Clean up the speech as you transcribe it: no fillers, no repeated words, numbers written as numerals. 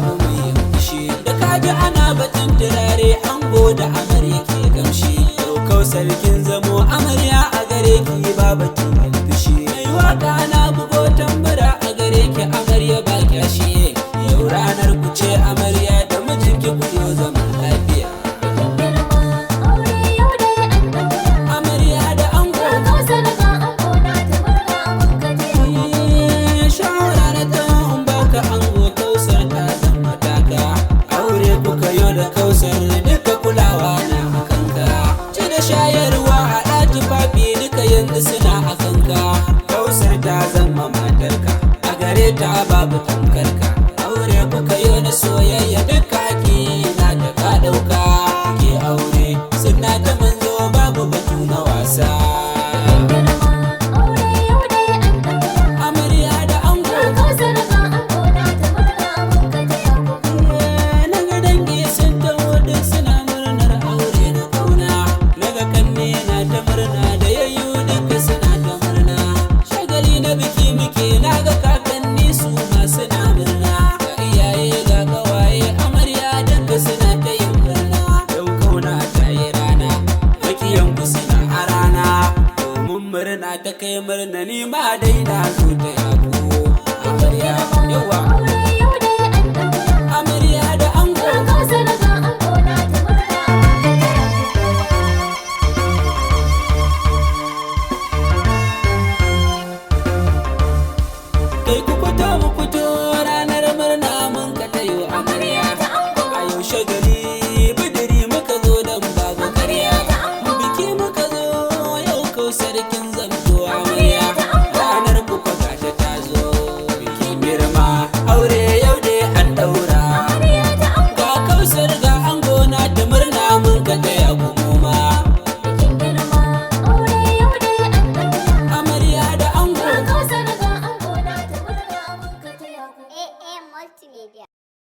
babu mai yin fushi. Da kaji ana batun turare ango da amarya ke gamshi. Yau Kausar kin zamo amarya a gare ki ba batun yin fushi. Mai waka na bugo tambura a gare ki amarya ba kyashi. Yau ranar ku ce amarya da mijinki ku yo zaman lafiya. Amarya da ango shawara na ta baka ango Kausar ta zama taka. Aure kuka yo da Kausar duka kulawa na a kanka. Ci da shayarwa haɗa tufafi duka yanzu suna a kanka. Kausar ta zama matarka a gare ta babu tamkarka. Aure kuka yo na soyayya duka ake na da ka ɗauka. Ke aure suna ta manzo babu batu na wasa. Amarya da ango naga dangi sun taho duk suna murnar aure da kauna. Naga kanne na ta murna da yayyu duka suna ta murna. Shagali na biki muke naga kakanni su ma suna murna. Ga iyaye ga kawaye amarya duka suna ta yin murna. Yau kauna ta yi rana makiyan ku suna a rana. Domin murna ta kai murna ni ma dai na zo ta yako. Amarya yawa amarya da ango kai ku fito mu fito ranar murna mun ka tayo amarya. A yau shagali bidiri muka zo dan babu karya. Biki muka zo yau Kausar kin zamto amarya.